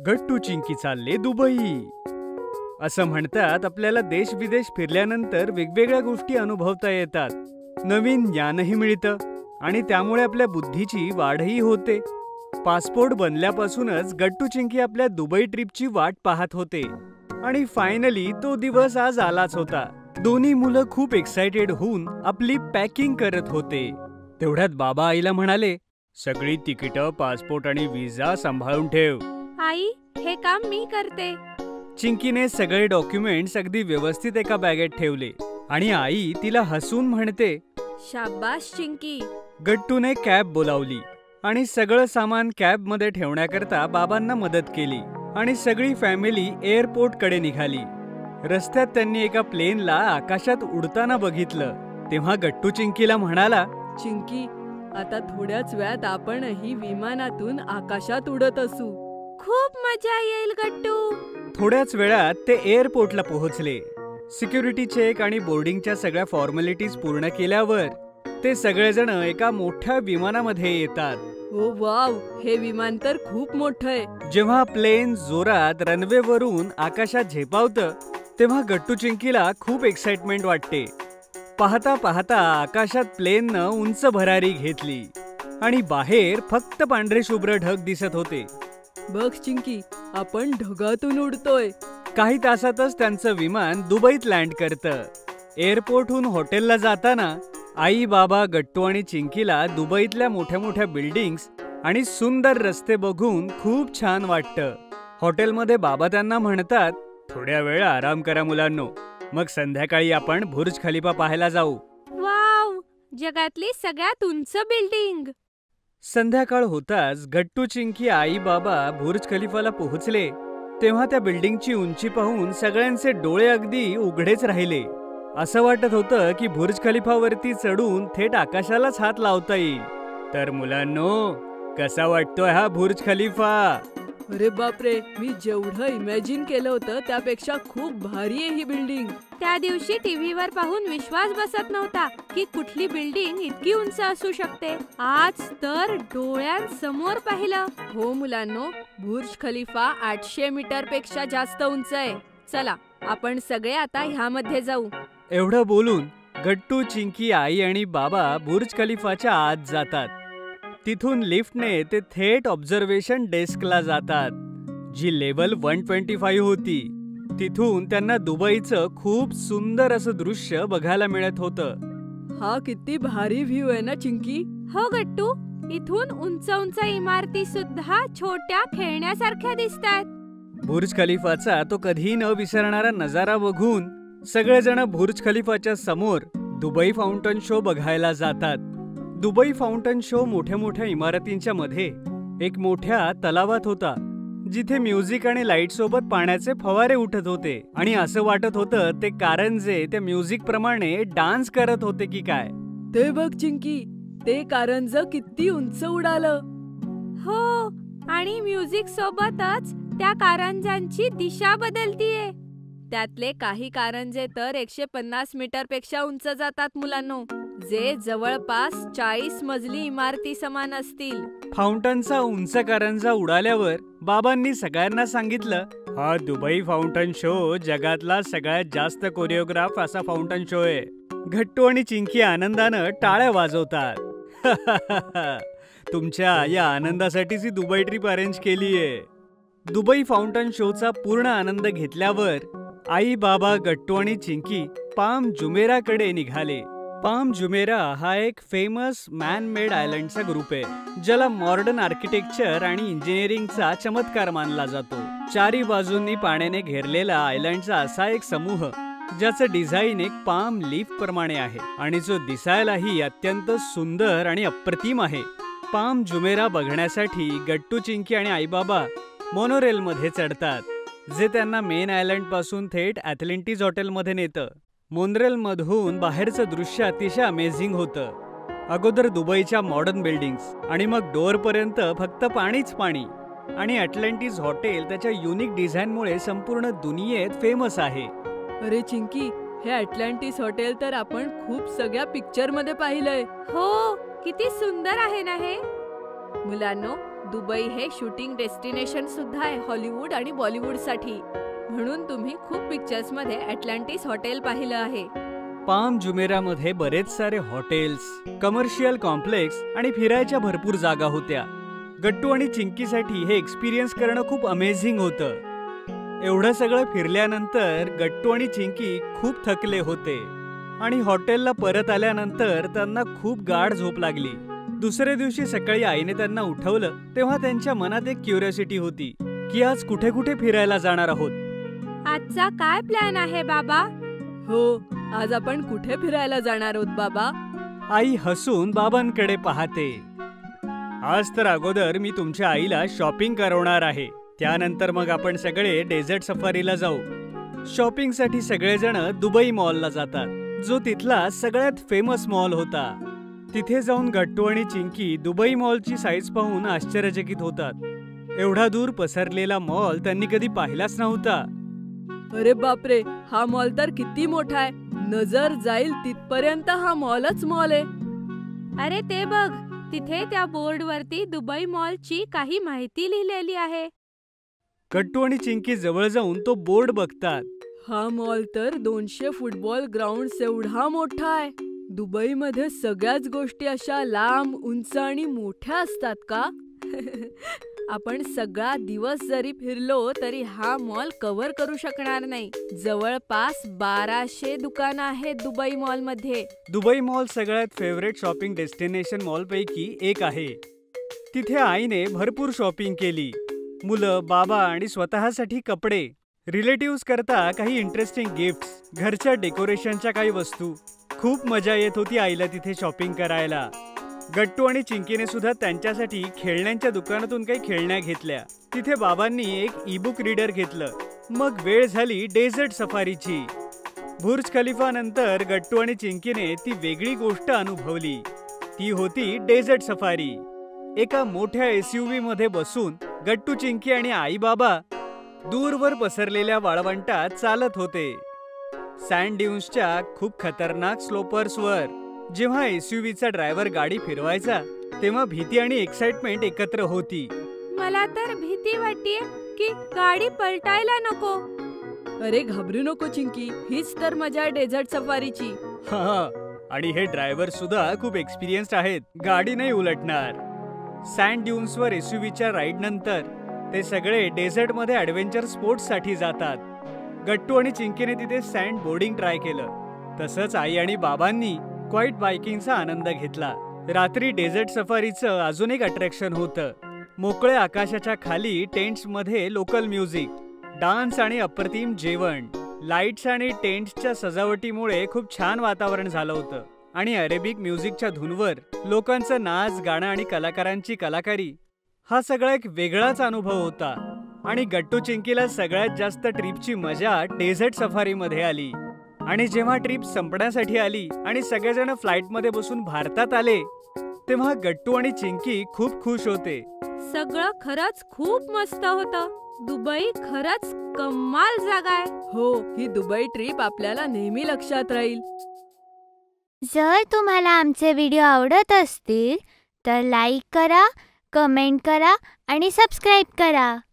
गट्टू चिंकी चालले दुबई. असं म्हणतात आपल्याला देश विदेश फिरल्यानंतर वेगवेगळ्या गोष्टी अनुभवता येतात, नवीन ज्ञानही मिळतं आणि त्यामुळे आपल्या बुद्धीची वाढही होते. पासपोर्ट बनल्यापासूनच गट्टू चिंकी आपल्या दुबई ट्रिपची वाट पाहत होते आणि फायनली तो दिवस आज आलाच होता. दोन्ही मुलं खूप एक्साइटेड होऊन आपली पॅकिंग करत होते. तेवढ्यात बाबा आईला म्हणाले, सगळी तिकीटं, पासपोर्ट आणि व्हिसा सांभाळून ठेव. आई, हे काम मी करते. चिंकीने सगळे डॉक्युमेंट्स अगदी व्यवस्थित एका बॅगेत ठेवले आणि आई तिला हसून म्हणते, शाबास चिंकी. गट्टूने कॅब बोलावली आणि सगळं सामान कॅब मध्ये ठेवण्याकरता बाबांना मदत केली आणि सगळी फॅमिली एअरपोर्ट कडे निघाली. रस्त्यात त्यांनी एका प्लेनला आकाशात उडताना बघितलं. तेव्हा गट्टू चिंकीला म्हणाला, चिंकी, आता थोड्याच वेळात आपणही विमानातून आकाशात उडत असू. खूप मजा येईल गट्टू. थोड्याच वेळात ते एअरपोर्टला पोहोचले. सिक्युरिटी चेक आणि बोर्डिंगच्या सगळ्या फॉर्मॅलिटीज पूर्ण केल्यावर ते सगळेजण एका मोठ्या विमानामध्ये येतात. ओ वाव, हे विमान तर खूप मोठं आहे. जेव्हा प्लेन जोरात रनवेवरून आकाशात झेपावतं तेव्हा गट्टू चिंकीला खूप एक्साइटमेंट वाटते. पाहता पाहता आकाशात प्लेननं उंच भरारी घेतली आणि बाहेर फक्त पांढरे शुभ्र ढग दिसत होते. बघ चिंकी, आपण ढगातून उडतोय. काही तासातच त्यांचं विमान दुबईत लँड करतं. एअरपोर्टहून हॉटेलला जाताना आई, बाबा, गट्टू आणि चिंकीला दुबईतल्या मोठ्या मोठ्या बिल्डिंग्स आणि सुंदर रस्ते बघून खूप छान वाटतं. हॉटेलमध्ये बाबा त्यांना म्हणतात, थोड्या वेळ आराम करा मुलांनो, मग संध्याकाळी आपण बुर्ज खलिफा पाहायला जाऊ. वाव, जगातली सगळ्यात उंच बिल्डिंग. संध्याकाळ होताच गट्टू चिंकी, आई, बाबा बुर्ज खलिफाला पोहोचले. तेव्हा त्या बिल्डिंगची उंची पाहून सगळ्यांचे डोळे अगदी उघडेच राहिले. असं वाटत होतं की बुर्ज खलिफावरती चढून थेट आकाशालाच हात लावता येईल. तर मुलांनो, कसा वाटतोय हा बुर्ज खलिफा? अरे बापरे, मी जेवढं इमॅजिन केलं होतं त्यापेक्षा खूप भारी आहे ही बिल्डिंग. त्या दिवशी टीव्हीवर पाहून विश्वास बसत नव्हता की कुठली बिल्डिंग इतकी उंच असू शकते. आज तर डोळ्यांसमोर पाहिलं. हो मुलांनो, बुर्ज खलिफा 800 मीटर पेक्षा जास्त उंच आहे. चला, आपण सगळे आता ह्यामध्ये जाऊ. एवढं बोलून गट्टू, चिंकी, आई आणि बाबा बुर्ज खलिफाच्या आत जातात. तिथून लिफ्टने ते थेट ऑब्झर्वेशन डेस्कला जातात, जी लेवल 125 होती. तिथून त्यांना दुबईचं खूप सुंदर असं दृश्य बघायला मिळत होतं. हा किती भारी व्ह्यू आहे ना चिंकी. हो गट्टू, इथून उंच उंच इमारती सुद्धा छोट्या खेळण्यासारख्या दिसतात. बुर्ज खलिफाचा तो कधीही न विसरणारा नजारा बघून सगळेजण बुर्ज खलिफाच्या समोर दुबई फाउंटन शो बघायला जातात. दुबई फाउंटन शो मोठ्या मोठ्या इमारतींच्या मध्ये एक मोठ्या तलावात होता, जिथे म्युझिक आणि लाईट सोबत पाण्याचे फवारे उठत होते आणि असं वाटत होतं ते कारंजे त्या म्युझिक प्रमाणे डान्स करत होते की काय. ते बघ चिंकी, ते कारंज किती उंच उडालं. हो, आणि म्युझिक सोबतच त्या कारंजांची दिशा बदलतीये. त्यातले काही कारंजे तर 150 मीटर पेक्षा उंच जातात मुलांनो, जे जवळपास 40 मजली इमारती समान असतील. फाउंटनचा उंच कारंजा उडाल्यावर बाबांनी सगळ्यांना सांगितलं, हा दुबई फाउंटन शो जगातला सगळ्यात जास्त कोरिओग्राफ असा फाउंटन शो आहे. गट्टू आणि चिंकी आनंदानं टाळ्या वाजवतात. तुमच्या या आनंदासाठीच ही दुबई ट्रिप अरेंज केलीये. दुबई फाउंटन शोचा पूर्ण आनंद घेतल्यावर आई, बाबा, गट्टू आणि चिंकी पाम जुमेराकडे निघाले. पाम जुमेरा हा एक फेमस मॅन मेड आयलंडचा ग्रुप आहे, ज्याला मॉडर्न आर्किटेक्चर आणि इंजिनिअरिंगचा चमत्कार मानला जातो. चारी बाजूंनी पाण्याने घेरलेला आयलंडचा असा एक समूह, ज्याचं डिझाईन एक पाम लीफ प्रमाणे आहे आणि जो दिसायलाही अत्यंत सुंदर आणि अप्रतिम आहे. पाम जुमेरा बघण्यासाठी गट्टू, चिंकी आणि आई, बाबा मोनोरेल मध्ये चढतात, जे त्यांना मेन आयलंड पासून थेट ॲथलेंटिस हॉटेलमध्ये नेतं. मोनरेल मधून बाहेरचं दृश्य अतिशय अमेझिंग होतं. अगोदर दुबईच्या मॉडर्न बिल्डिंग्स आणि मग डोअर पर्यंत फक्त पाणीच पाणी. आणि ॲटलांटिस हॉटेल त्याच्या युनिक डिझाईनमुळे संपूर्ण दुनियेत फेमस आहे. अरे चिंकी, हे ॲटलांटिस हॉटेल तर आपण खूप सगळ्या पिक्चर मध्ये पाहिलंय. हो, किती सुंदर आहे ना हे. मुलांनो, दुबई हे शूटिंग डेस्टिनेशन सुद्धा आहे हॉलिवूड आणि बॉलिवूडसाठी. म्हणून तुम्ही खूप पिक्चर्समध्ये अटलांटिस हॉटेल पाहिलं आहे. पाम जुमेरामध्ये बरेच सारे हॉटेल्स, कमर्शियल कॉम्प्लेक्स आणि फिरायच्या भरपूर जागा होत्या. गट्टू आणि चिंकीसाठी हे एक्सपिरियन्स करणं खूप अमेझिंग होतं. एवढं सगळं फिरल्यानंतर गट्टू आणि चिंकी खूप थकले होते आणि हॉटेलला परत आल्यानंतर त्यांना खूप गाढ झोप लागली. दुसऱ्या दिवशी सकाळी आईने त्यांना उठवलं तेव्हा त्यांच्या मनात एक क्युरिओसिटी होती की आज कुठे कुठे फिरायला जाणार आहोत. आजचा काय प्लॅन आहे बाबा? हो, आज आपण कुठे फिरायला जाणार आहोत बाबा? आई हसून बाबांकडे पाहते. आज तर अगोदर मी तुमच्या आईला शॉपिंग करवणार आहे. त्यानंतर मग आपण सगळे डेझर्ट सफारीला जाऊ. शॉपिंगसाठी सगळेजण दुबई मॉलला जातात, जो तिथला सगळ्यात फेमस मॉल होता. तिथे जाऊन गट्टू आणि चिंकी दुबई मॉलची साईज पाहून आश्चर्यचकित होतात. एवढा दूर पसरलेला मॉल त्यांनी कधी पाहिलाच नव्हता. अरे बापरे, हा मॉल तर किती मोठा आहे. नजर जाईल तिथपर्यंत हा मॉलच मॉल आहे. अरे ते बघ, तिथे त्या बोर्डवरती दुबई मॉलची काही माहिती लिहिलेली आहे. गट्टू आणि चिंकी जवळ जाऊन तो बोर्ड बघतात. हा मॉल तर 200 फुटबॉल ग्राउंड एवढा मोठा आहे. दुबईमध्ये सगळ्याच गोष्टी अशा लांब, उंच आणि मोठ्या असतात का? आपण सगळा दिवस जरी फिरलो तरी हा मॉल कव्हर करू शकणार नाही. जवळपास 1200 दुकानं आहेत दुबई मॉलमध्ये. दुबई मॉल सगळ्यात फेवरेट शॉपिंग डेस्टिनेशन मॉलपैकी एक आहे. तिथे आईने भरपूर शॉपिंग केली. मुलं, बाबा आणि स्वतःसाठी कपडे, रिलेटिव्स करता काही इंटरेस्टिंग गिफ्ट्स, घरच्या डेकोरेशनच्या काही वस्तू. खूप मजा येत होती आईला तिथे शॉपिंग करायला. गट्टू आणि चिंकीने सुद्धा त्यांच्यासाठी खेळण्यांच्या दुकानातून काही खेळण्या घेतल्या. तिथे बाबांनी एक ई-बुक रीडर घेतलं. मग वेळ झाली डेझर्ट सफारीची. बुर्ज खलिफा नंतर गट्टू आणि चिंकीने ती वेगळी गोष्ट अनुभवली. ती होती डेझर्ट सफारी. एका मोठ्या SUV मध्ये बसून गट्टू, चिंकी आणि आई बाबा दूरवर पसरलेल्या वाळवंटात चालत होते. सँड ड्यून्सच्या खूप खतरनाक स्लोपर्सवर. जेव्हा SUVचा ड्रायव्हर गाडी फिरवायचा तेव्हा भीती आणि एक्साइटमेंट एकत्र होती. मला तर भीती वाटतेय की गाडी पलटायला नको. अरे घाबरू नको चिंकी, हीच तर मजा आहे डेझर्ट सफारीची. हा, आणि हे ड्रायव्हर सुद्धा खूप एक्सपिरियन्स्ड आहेत, गाडी नाही उलटणार. सँड ड्यून्सवर SUVच्या राईड नंतर ते सगळे डेझर्टमध्ये ॲडव्हेंचर स्पोर्ट्ससाठी जातात. गट्टू आणि चिंकीने तिथे सँड बोर्डिंग ट्राय केलं. तसंच आई आणि बाबांनी क्वाईट बायकिंगचा आनंद घेतला. रात्री डेझर्ट सफारीचं अजून एक अट्रॅक्शन होतं. मोकळ्या आकाशाच्या खाली टेंट्समध्ये लोकल म्युझिक, डान्स आणि अप्रतिम जेवण. लाईट्स आणि टेंट्सच्या सजावटीमुळे खूप छान वातावरण झालं होतं आणि अरेबिक म्युझिकच्या धूनवर लोकांचं नाच, गाणं आणि कलाकारांची कलाकारी, हा सगळा एक वेगळाच अनुभव होता. आणि गट्टू चिंकीला सगळ्यात जास्त ट्रिपची मजा डेझर्ट सफारीमध्ये आली. आणि जेव्हा ट्रिप संपण्यासाठी आली आणि सगळेजण फ्लाईटमध्ये बसून भारतात आले तेव्हा गट्टू आणि चिंकी खूप खुश होते. सगळं खरंच खूप मस्त होतं. दुबई खरंच कमाल जागा आहे. हो, ही दुबई ट्रिप आपल्याला नेहमी लक्षात राहील. जर तुम्हाला आमचे व्हिडिओ आवडत असतील तर लाईक करा, कमेंट करा आणि सबस्क्राईब करा.